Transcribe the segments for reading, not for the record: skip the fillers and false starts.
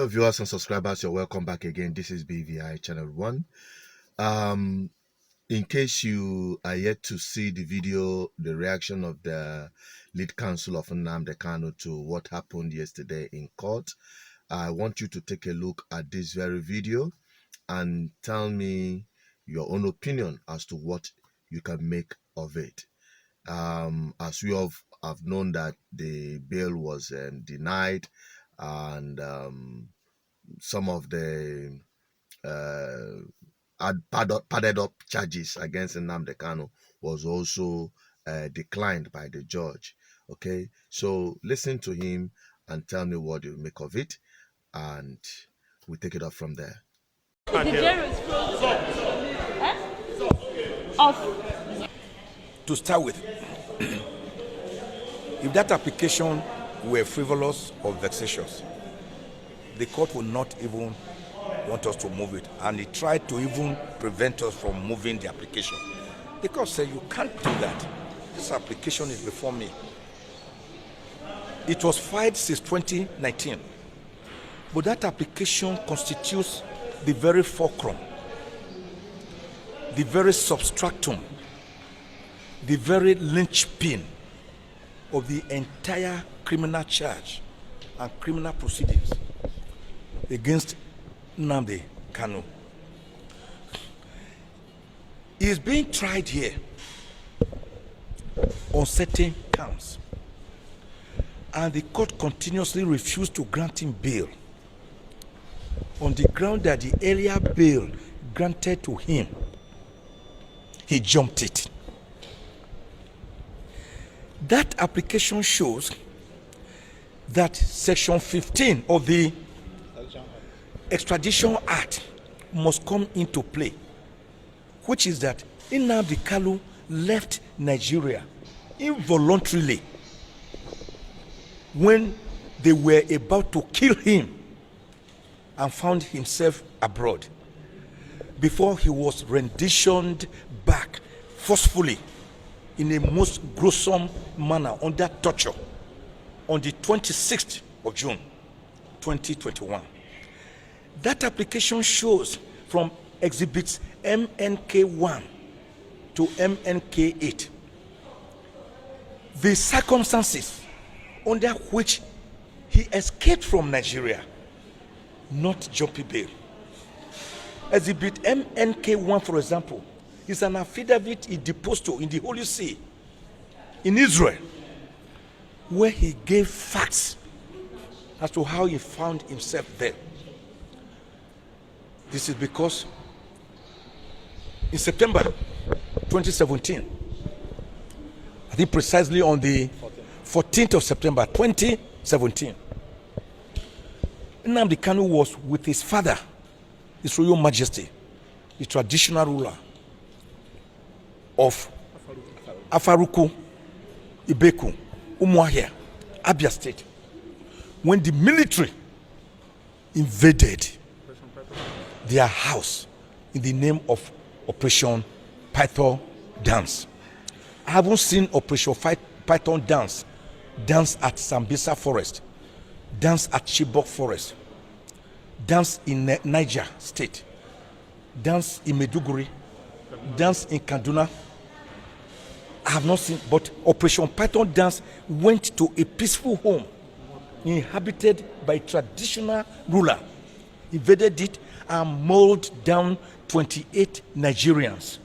Hello viewers and subscribers, you're welcome back again. This is BVI Channel 1. In case you are yet to see the video, the reaction of the lead counsel of Nnamdi Kanu to what happened yesterday in court, I want you to take a look at this very video and tell me your own opinion as to what you can make of it. As we have known that the bail was denied, and some of the padded up charges against Nnamdi Kanu was also declined by the judge. Okay, so listen to him and tell me what you make of it, and we take it up from there. The jail is off. To start with, if that application were frivolous or vexatious, the court would not even want us to move it, and he tried to even prevent us from moving the application. The court said, you can't do that. This application is before me. It was filed since 2019, but that application constitutes the very fulcrum, the very substratum, the very linchpin of the entire criminal charge and criminal proceedings against Nnamdi Kanu. He is being tried here on certain counts, and the court continuously refused to grant him bail on the ground that the earlier bail granted to him, he jumped it. That application shows that Section 15 of the Extradition Act must come into play, which is that Nnamdi Kanu left Nigeria involuntarily when they were about to kill him and found himself abroad, before he was renditioned back forcefully in a most gruesome manner under torture on the 26th of June 2021. That application shows from exhibits MNK1 to MNK8 the circumstances under which he escaped from Nigeria, not jumping bail. Exhibit MNK1, for example, is an affidavit he deposed to in the Holy See in Israel, where he gave facts as to how he found himself there. This is because in September 2017, I think precisely on the 14th of September 2017, Nnamdi Kanu was with his father, His Royal Majesty, the traditional ruler of Afaruku, Ibeku, Umuahia, Abia State, when the military invaded their house in the name of Operation Python Dance. I haven't seen Operation Python Dance at Sambisa Forest, dance at Chibok Forest, dance in Niger State, dance in Maiduguri, dance in Kaduna. I have not seen, but Operation Python Dance went to a peaceful home inhabited by a traditional ruler, invaded it and mauled down 28 Nigerians,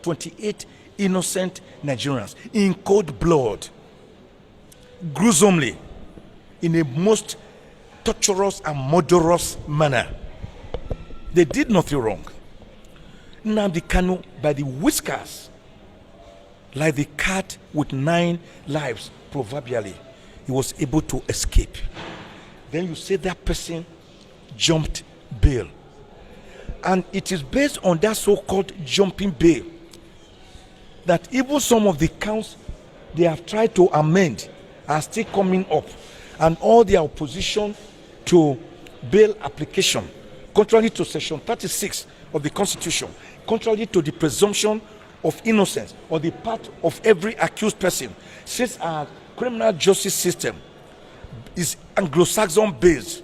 28 innocent Nigerians in cold blood, gruesomely, in a most torturous and murderous manner. They did nothing wrong. Nnamdi Kanu, by the whiskers, like the cat with 9 lives, proverbially, he was able to escape. Then you say that person jumped bail. And it is based on that so-called jumping bail that even some of the counts they have tried to amend are still coming up, and all their opposition to bail application, contrary to Section 36 of the Constitution, contrary to the presumption of innocence on the part of every accused person, since our criminal justice system is Anglo-Saxon based,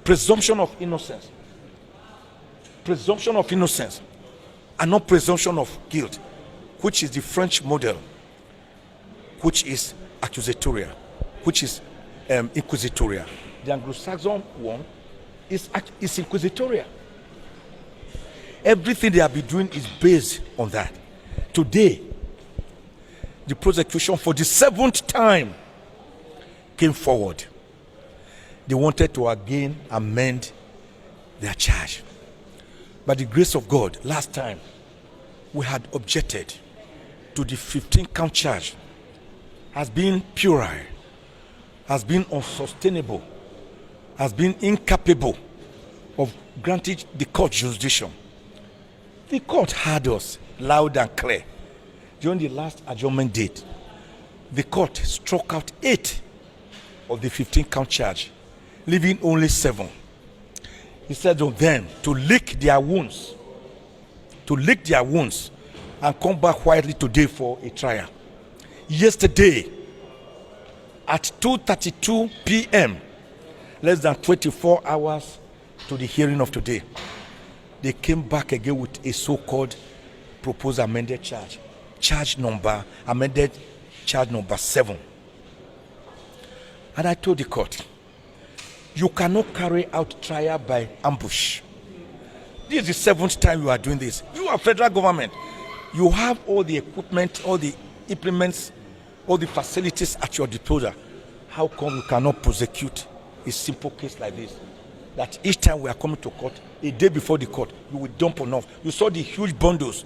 presumption of innocence. Presumption of innocence and not presumption of guilt, which is the French model, which is accusatorial, which is inquisitorial. The Anglo-Saxon one is inquisitorial. Everything they have been doing is based on that. Today, the prosecution for the 7th time came forward. They wanted to again amend their charge. By the grace of God, last time we had objected to the 15-count charge as being puerile, has been unsustainable, has been incapable of granting the court jurisdiction. The court heard us loud and clear. During the last adjournment date, the court struck out 8 of the 15-count charge, leaving only 7. He said to them to lick their wounds, and come back quietly today for a trial. Yesterday, at 2:32 p.m., less than 24 hours to the hearing of today, they came back again with a so-called proposed amended charge. Amended charge number 7. And I told the court, you cannot carry out trial by ambush. This is the 7th time you are doing this. You are federal government. You have all the equipment, all the implements, all the facilities at your disposal. How come you cannot prosecute a simple case like this? That each time we are coming to court, a day before the court, you will dump on us. You saw the huge bundles.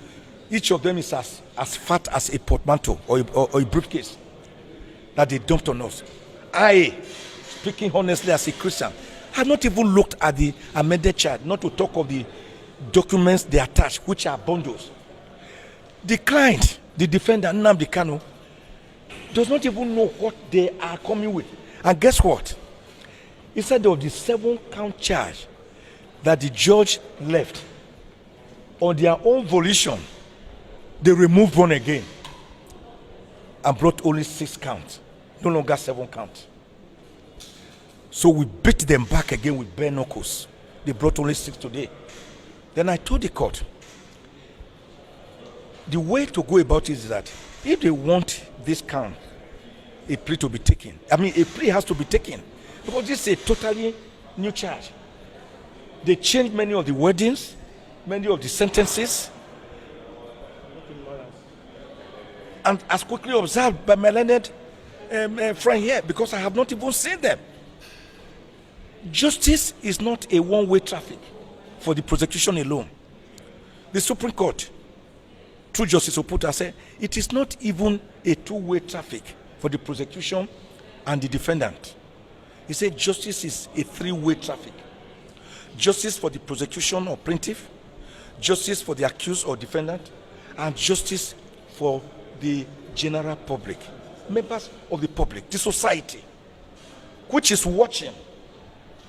Each of them is as fat as a portmanteau or a briefcase that they dumped on us. I, speaking honestly as a Christian, have not even looked at the amended charge, not to talk of the documents they attach, which are bundles. The client, the defendant, Nnamdi Kanu, does not even know what they are coming with. And guess what? Instead of the 7-count charge that the judge left, on their own volition, they removed one again and brought only 6 counts, no longer 7 counts. So we beat them back again with bare knuckles. They brought only 6 today. Then I told the court, the way to go about it is that if they want this count, a plea to be taken. I mean, a plea has to be taken because this is a totally new charge. They changed many of the wordings, many of the sentences, and as quickly observed by my learned friend here, because I have not even seen them. Justice is not a one-way traffic for the prosecution alone. The Supreme Court, through Justice Oputa, said it is not even a two-way traffic for the prosecution and the defendant. He said justice is a 3-way traffic. Justice for the prosecution or plaintiff, justice for the accused or defendant, and justice for the general public, members of the public, the society, which is watching,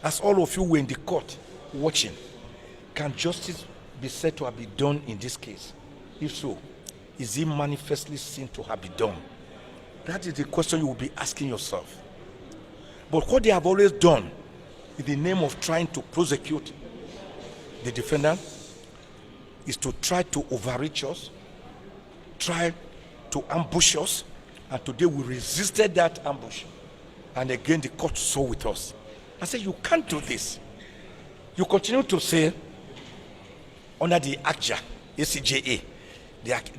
as all of you were in the court watching. Can justice be said to have been done in this case? If so, is it manifestly seen to have been done? That is the question you will be asking yourself. But what they have always done in the name of trying to prosecute the defendant is to try to overreach us, try to ambush us, and today we resisted that ambush. And again, the court saw with us. I said, you can't do this. You continue to say, under the ACJA,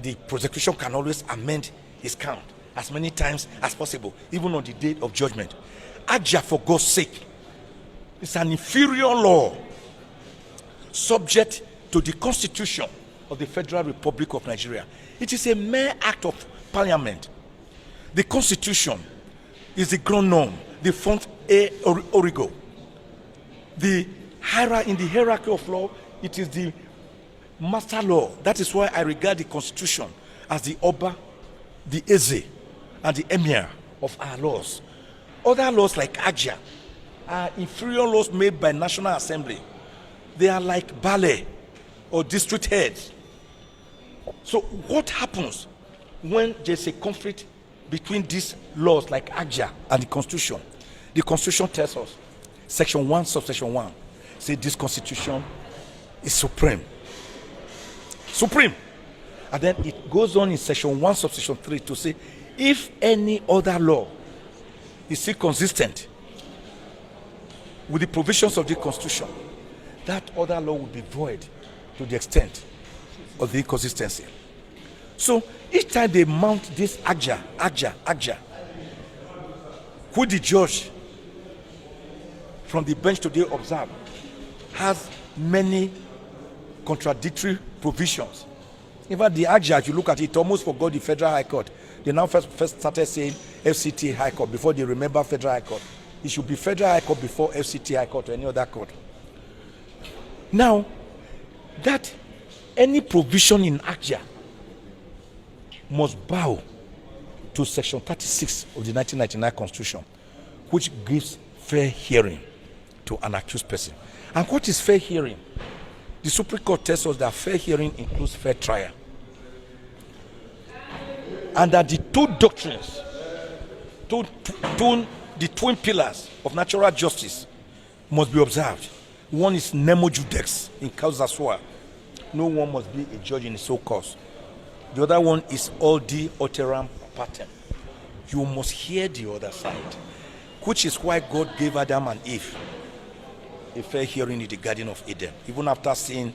the prosecution can always amend his count as many times as possible, even on the day of judgment. ACJA, for God's sake, is an inferior law subject to the Constitution of the Federal Republic of Nigeria. It is a mere act of parliament. The Constitution is the ground norm, the font origo. In the hierarchy of law, it is the master law. That is why I regard the Constitution as the Oba, the Eze, and the Emir of our laws. Other laws like ACJA are inferior laws made by National Assembly. They are like ballet or district heads. So what happens when there's a conflict between these laws like ACJA and the Constitution? The Constitution tells us, Section 1, subsection 1, say this constitution is supreme. Supreme. And then it goes on in section 1, subsection 3 to say, if any other law is still consistent with the provisions of the constitution, that other law will be void to the extent of the inconsistency. So each time they mount this agja, who the judge from the bench today observe has many contradictory provisions. In fact, the agja, if you look at it, almost forgot the Federal High Court. They now first started saying FCT High Court before they remember Federal High Court. It should be Federal High Court before FCT High Court or any other court. Now, that any provision in agja must bow to section 36 of the 1999 Constitution, which gives fair hearing to an accused person. And what is fair hearing? The Supreme Court tells us that fair hearing includes fair trial. And that the two doctrines, the twin pillars of natural justice must be observed. One is nemo judex in causa sua. No one must be a judge in his own cause. The other one is audi alteram partem. You must hear the other side, which is why God gave Adam and Eve a fair hearing in the Garden of Eden, even after seeing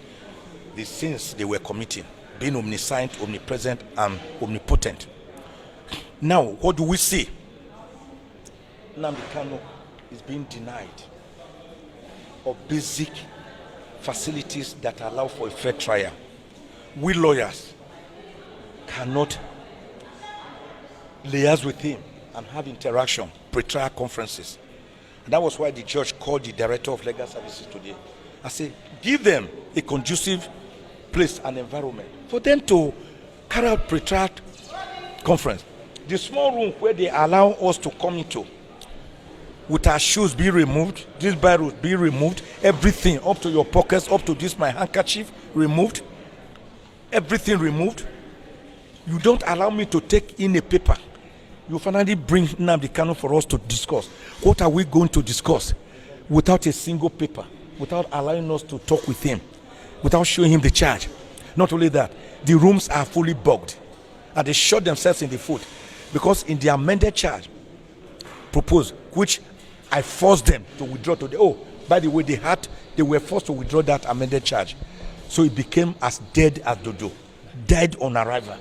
the sins they were committing, being omniscient, omnipresent, and omnipotent. Now, what do we see? Nnamdi Kanu is being denied of basic facilities that allow for a fair trial. We lawyers cannot liaise with him and have interaction, pre-trial conferences. And that was why the judge called the director of legal services today. I said, give them a conducive place and environment for them to carry out pre-trial conference. The small room where they allow us to come into, with our shoes be removed, this barrel be removed, everything up to your pockets, up to this my handkerchief removed, everything removed. You don't allow me to take in a paper. You finally bring Nnamdi Kanu for us to discuss. What are we going to discuss without a single paper, without allowing us to talk with him, without showing him the charge? Not only that, the rooms are fully bugged and they shot themselves in the foot because in the amended charge proposed, which I forced them to withdraw today. Oh, by the way, they were forced to withdraw that amended charge. So it became as dead as dodo, dead on arrival.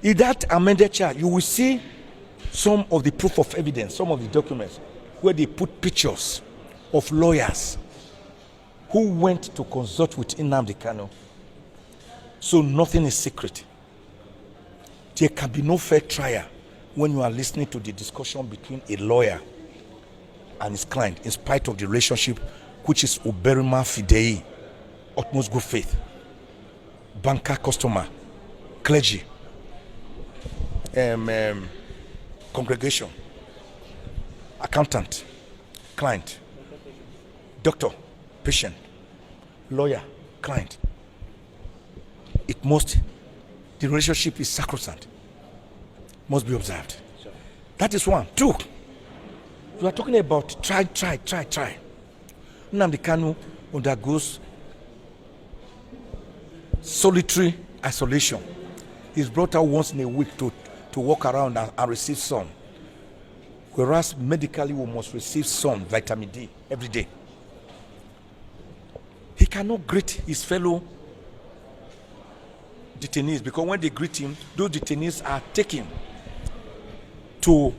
In that amended charge, you will see some of the proof of evidence, some of the documents, where they put pictures of lawyers who went to consult with Nnamdi Kanu. So nothing is secret. There can be no fair trial when you are listening to the discussion between a lawyer and his client, in spite of the relationship, which is uberima fidei, utmost good faith, banker, customer, clergy, congregation, accountant, client, doctor, patient, lawyer, client. The relationship is sacrosanct, must be observed. That is one. Two, we are talking about try. Nnamdi Kanu undergoes solitary isolation. He's brought out once in a week to walk around and receive sun. Whereas medically we must receive sun, vitamin D, every day. He cannot greet his fellow detainees because when they greet him, those detainees are taken to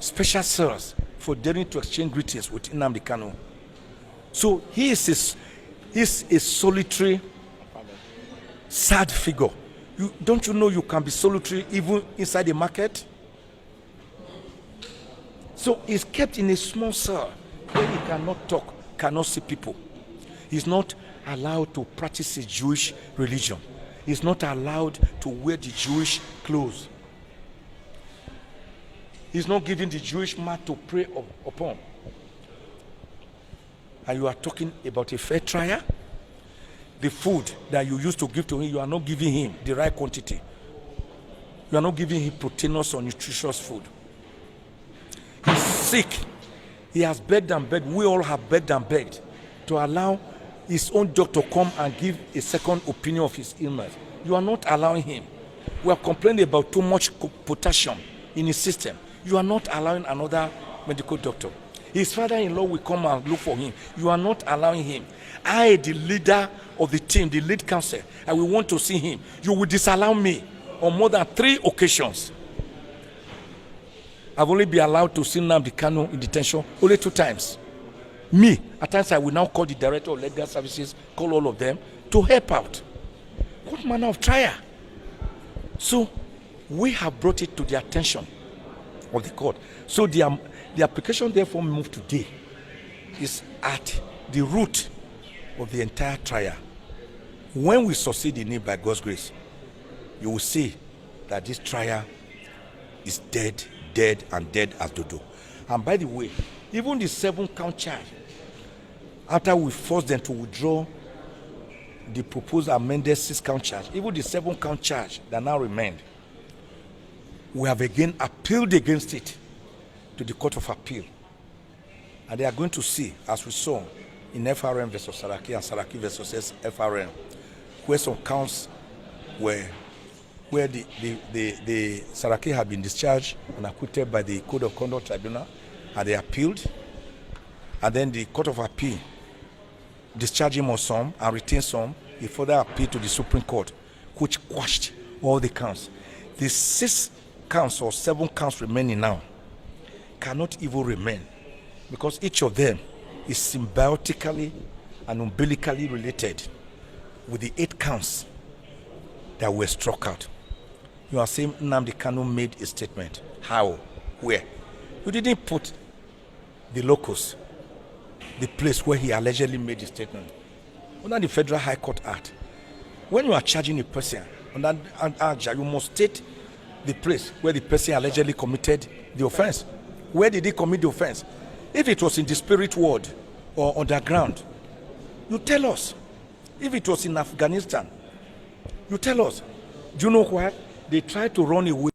special cells for daring to exchange greetings with Nnamdi Kanu. So he is a solitary, sad figure. Don't you know you can be solitary even inside the market? So he's kept in a small cell where he cannot talk, cannot see people. He's not allowed to practice his Jewish religion. He's not allowed to wear the Jewish clothes. He's not given the Jewish mat to pray upon. And you are talking about a fair trial? The food that you used to give to him, you are not giving him the right quantity. You are not giving him proteinous or nutritious food. He's sick. He has begged and begged. We all have begged and begged to allow his own doctor come and give a second opinion of his illness. You are not allowing him. We are complaining about too much potassium in his system. You are not allowing another medical doctor. His father-in-law will come and look for him. You are not allowing him. I, the leader of the team, the lead counsel, I will want to see him. You will disallow me on more than 3 occasions. I've only been allowed to see Nnamdi Kanu in detention only 2 times. Me, at times I will now call the director of legal services, call all of them to help out. What manner of trial? So we have brought it to the attention of the court. So the application therefore moved today is at the root of the entire trial. When we succeed in it by God's grace, you will see that this trial is dead as dodo. And by the way, even the 7-count charge, after we forced them to withdraw the proposed amended 6-count charge, even the 7-count charge that now remained, we have again appealed against it to the Court of Appeal. And they are going to see, as we saw in FRM versus Saraki and Saraki versus FRM, where some counts where the Saraki had been discharged and acquitted by the Code of Conduct Tribunal, and they appealed, and then the Court of Appeal discharged him on some and retained some. He further appealed to the Supreme Court, which quashed all the counts. The 6 counts or 7 counts remaining now cannot even remain, because each of them is symbiotically and umbilically related with the 8 counts that were struck out. You are saying Nnamdi Kanu made a statement. How? Where? You didn't put the locus, the place where he allegedly made the statement. Under the Federal High Court Act, when you are charging a person under Act, you must state the place where the person allegedly committed the offense. Where did he commit the offense? If it was in the spirit world or underground, you tell us. If it was in Afghanistan, you tell us. Do you know why? They tried to run away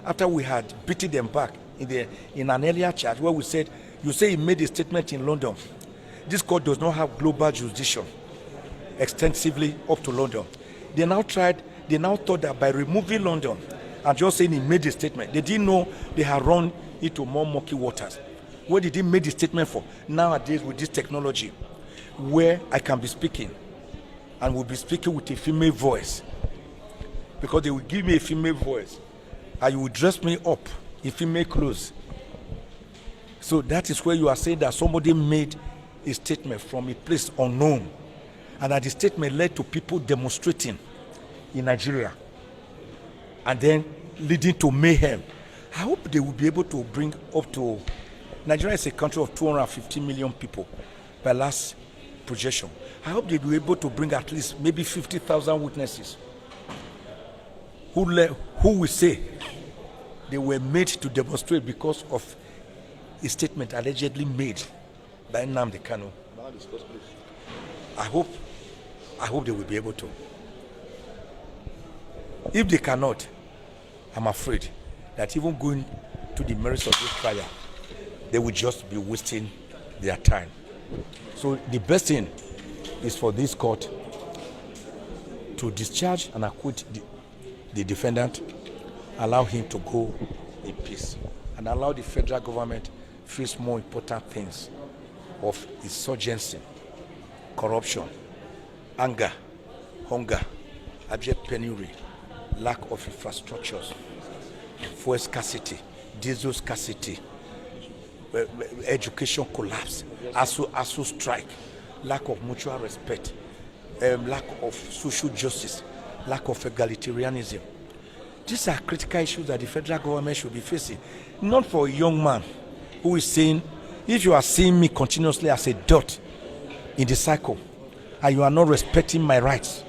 after we had beaten them back in an earlier charge where we said, you say he made a statement in London. This court does not have global jurisdiction extensively up to London. They now thought that by removing London and just saying he made a statement, they didn't know they had run into more murky waters. Where did he make the statement for? Nowadays with this technology, where I can be speaking and will be speaking with a female voice, because they will give me a female voice and you will dress me up in female clothes. So that is where you are saying that somebody made a statement from a place unknown, and that the statement led to people demonstrating in Nigeria and then leading to mayhem. I hope they will be able to bring up to, Nigeria is a country of 250 million people by last projection. I hope they will be able to bring at least maybe 50,000 witnesses who will say they were made to demonstrate because of a statement allegedly made by Nnamdi Kanu. I hope they will be able to. If they cannot, I'm afraid that even going to the merits of this trial, they will just be wasting their time. So the best thing is for this court to discharge and acquit the defendant, allow him to go in peace, and allow the federal government face more important things of insurgency, corruption, anger, hunger, abject penury, lack of infrastructures, fuel scarcity, diesel scarcity, education collapse, ASU strike, lack of mutual respect, lack of social justice, lack of egalitarianism. These are critical issues that the federal government should be facing. Not for a young man who is saying, if you are seeing me continuously as a dot in the cycle, and you are not respecting my rights,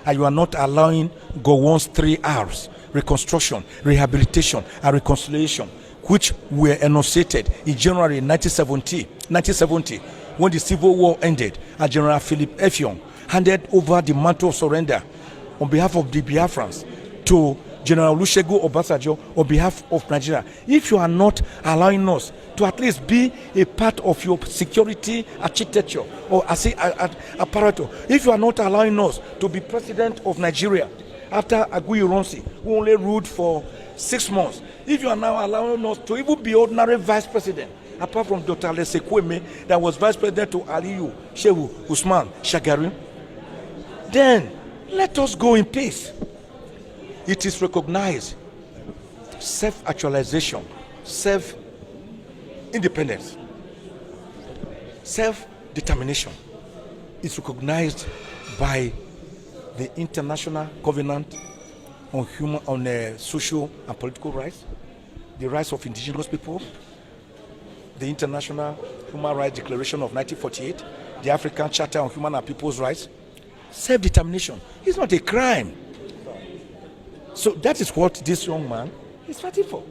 and you are not allowing Gowon's 3 R's, reconstruction, rehabilitation, and reconciliation, which were enunciated in January 1970, when the Civil War ended, and General Philip Effiong handed over the mantle of surrender on behalf of the Biafrans to General Olusegun Obasanjo on behalf of Nigeria, if you are not allowing us to at least be a part of your security architecture or apparatus, if you are not allowing us to be president of Nigeria after Aguiyi Ironsi, who only ruled for 6 months, if you are now allowing us to even be ordinary vice president, apart from Dr. Alese Kweme that was vice president to Aliyu Shehu Usman Shagari, then let us go in peace. It is recognized self-actualization, self-independence, self-determination is recognized by the International Covenant on social and political rights, the rights of indigenous people, the International Human Rights Declaration of 1948, the African Charter on Human and People's Rights. Self-determination is not a crime. So that is what this young man is fighting for.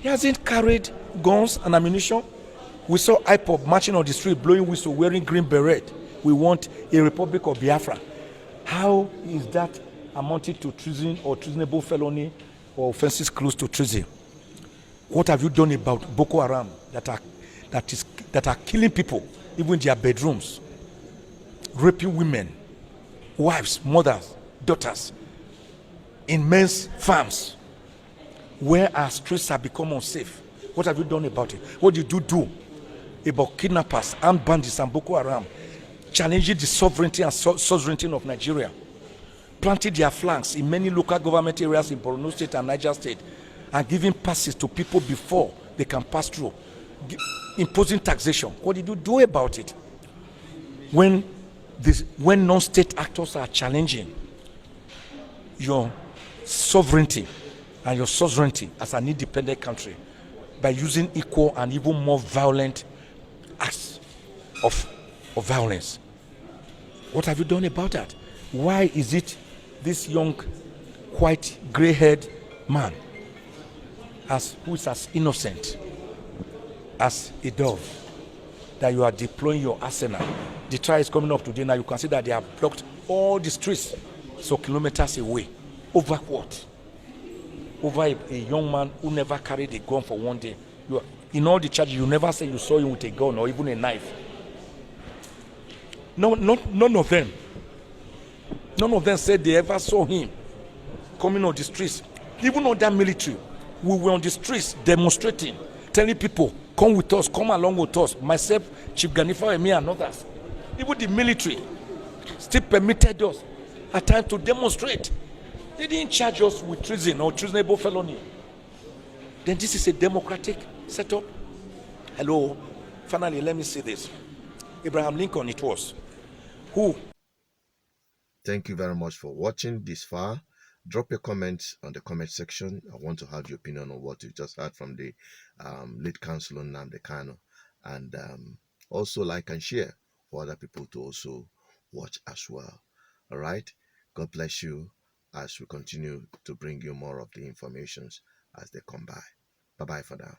He hasn't carried guns and ammunition. We saw IPOB marching on the street, blowing whistle, wearing green beret. We want a Republic of Biafra. How is that amounting to treason or treasonable felony or offenses close to treason? What have you done about Boko Haram that are killing people, even in their bedrooms, raping women, wives, mothers, daughters, in men's farms, where our streets have become unsafe? What have you done about it? What did you do about kidnappers, armed bandits, and Boko Haram, challenging the sovereignty and sovereignty of Nigeria, planting their flanks in many local government areas in Borno State and Niger State, and giving passes to people before they can pass through, imposing taxation? What did you do about it? When non-state actors are challenging your sovereignty and your sovereignty as an independent country by using equal and even more violent acts of violence, what have you done about that? Why is it this young, white, gray-haired man, who is as innocent as a dove, that you are deploying your arsenal? The trial is coming up today. Now you can see that they have blocked all the streets, so kilometers away. Over what? Over a young man who never carried a gun for one day. In all the charges, you never say you saw him with a gun or even a knife. No, none of them. None of them said they ever saw him coming on the streets. Even on that military, we were on the streets demonstrating, telling people, come with us, come along with us. Myself, Chief Ganifa, and me and others. Even the military still permitted us at times to demonstrate. They didn't charge us with treason or treasonable felony. Then this is a democratic setup. Hello. Finally, let me say this. Abraham Lincoln it was, who... Thank you very much for watching this far. Drop your comments on the comment section. I want to have your opinion on what you just heard from the lead counsel Nnamdi Kanu. And also like and share for other people to also watch as well. All right. God bless you as we continue to bring you more of the informations as they come by. Bye-bye for now.